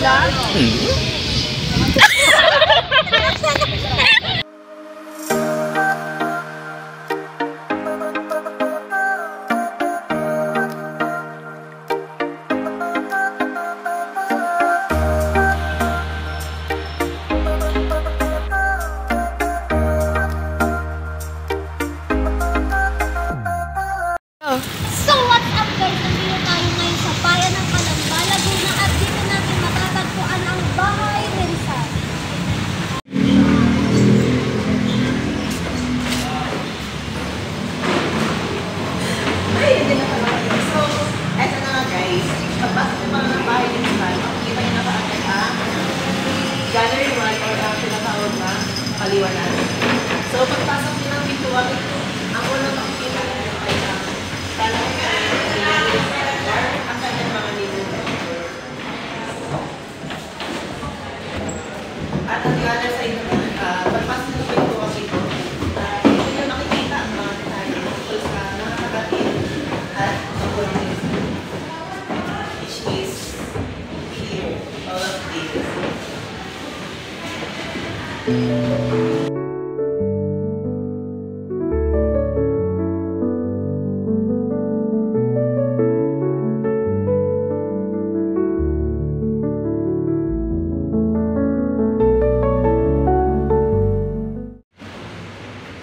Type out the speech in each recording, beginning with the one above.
lang? So what's up guys? Nandito tayo ngayon sa bayan ng Calamba, Laguna at dito natin matatagpuan ang bahay ni Rizal. So, eto na nga guys. Pagpasok ko mga bahay ni Rizal, makikita niyo na kaagad ang gallery 1 or ang tinatawag na kaliwanan. So, pagpasok niyo ng pintuan ito, ang unang makikita niyo ay ang ang kanyang mga niluluto. At ang the other side naman, pagpasok niyo ng pintuan ito, dito niyo makikita ang mga detalye tungkol sa nakakapatid at components, which is here, all of these.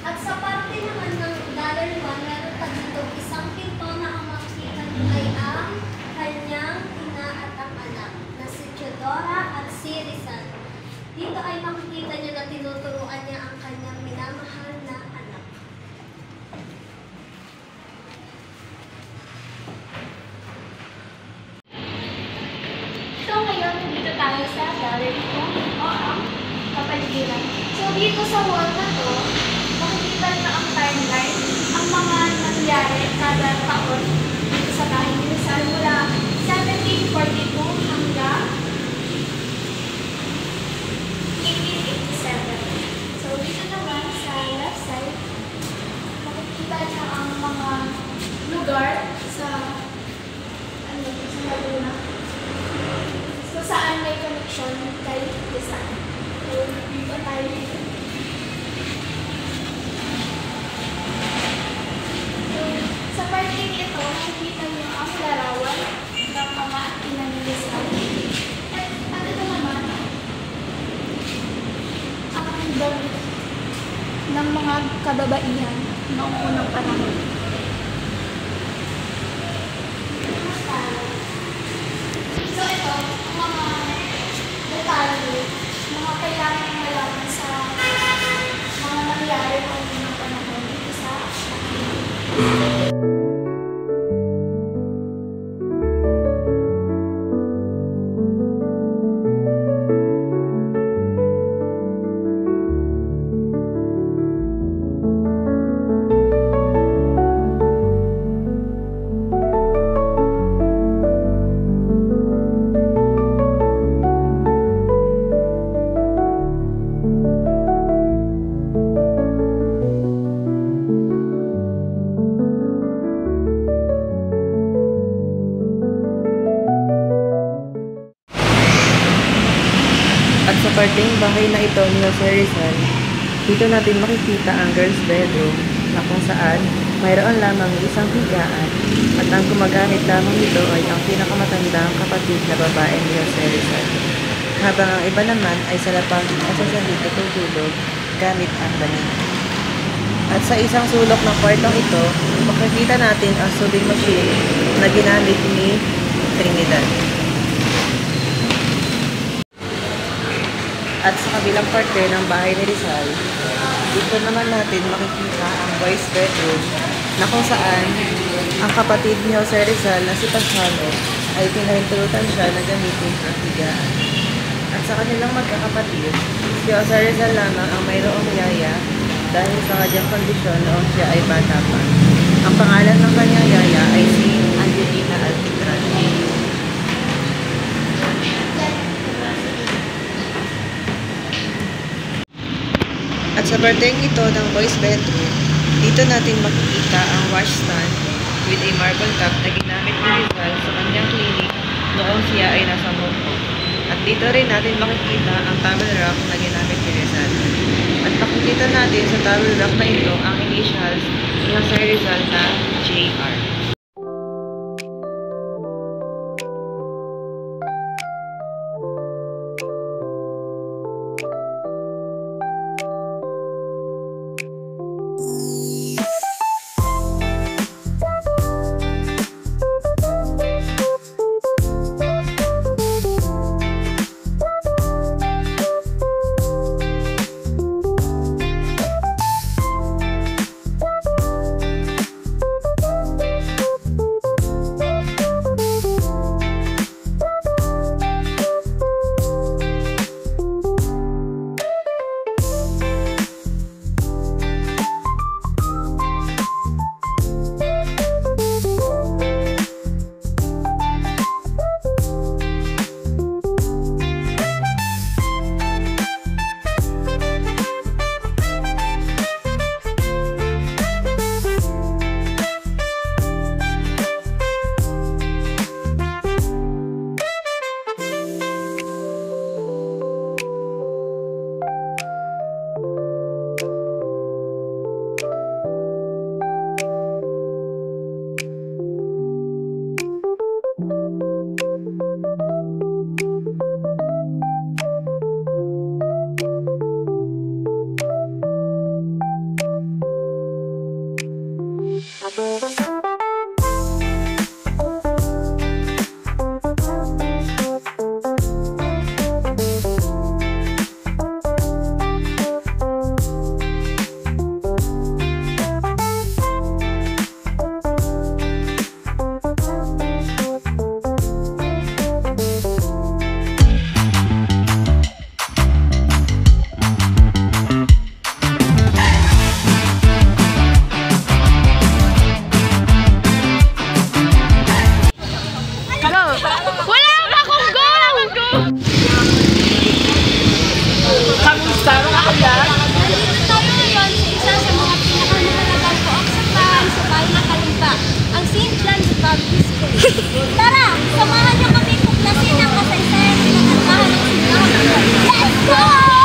At sa parte naman ng gallery 1, meron pa dito isang pinto na ang makikita niyo ay ang kanyang ina at ang anak na si Theodora at si Rizal. Dito ay makikita niyo na tinuturuan niya ang kanyang minamahal na anak. So ngayon, dito tayo sa gallery 2 o ang kapaligiran. So dito sa wall na to, makikita niyo ang timeline, ang mga nangyari kada taon dito sa bahay ni Rizal mula 1742 hanggang 1887. So dito naman sa left side, makikita niyo ang mga lugar sa Laguna. So saan may connection kay Rizal. So dito tayo dito. Sa parting ito, nakikita niyo ang larawan ng mga ina ni Rizal. At ito naman, ang damit ng mga kababaihan noong unang panahon. So ito, ang mga detalye, mga kailangan malaman sa mga nangyari noong unang panahon dito sa At sa parting bahay na ito ni Jose Rizal, dito natin makikita ang girls' bedroom na kung saan mayroon lamang isang higaan at ang gumagamit lamang nito ay ang pinakamatandang kapatid na babae ni Jose Rizal. Habang ang iba naman ay sa lapang nasasali tutulog gamit ang banig. At sa isang sulok ng kwartong ito, makikita natin ang sewing machine na ginamit ni Trinidad. At sa kabilang parte ng bahay ni Rizal, dito naman natin makikita ang boys' bedroom na kung saan ang kapatid ni Jose Rizal na si Pasano ay pinahintulutan siya na gamitin ang higaan. At sa kanilang magkakapatid, si Jose Rizal lamang ang mayroong yaya dahil sa kanyang kondisyon noong siya ay bata pa. Ang pangalan ng kanyang yaya ay si Angelina Alpitran. At sa parteng ito ng boys' bedroom, dito natin makikita ang washstand with a marble top na ginamit ni Rizal sa kanyang clinic noong siya ay nasa Hong Kong. At Dito rin natin makikita ang towel rack na ginamit ni Rizal. At makikita natin sa towel rack na ito ang initials ng Sir Rizal na JR. Wala akong go! Kamusta mga kalat? Tayo ngayon sa isa sa mga pinakamahalagang paaksapan sa bayan ng Kalimba, ang St. John the Baptist School. Tara, samahan niyo kami tuklasin ang kasaysayan ng nagmahal ng simbahan. Let's go!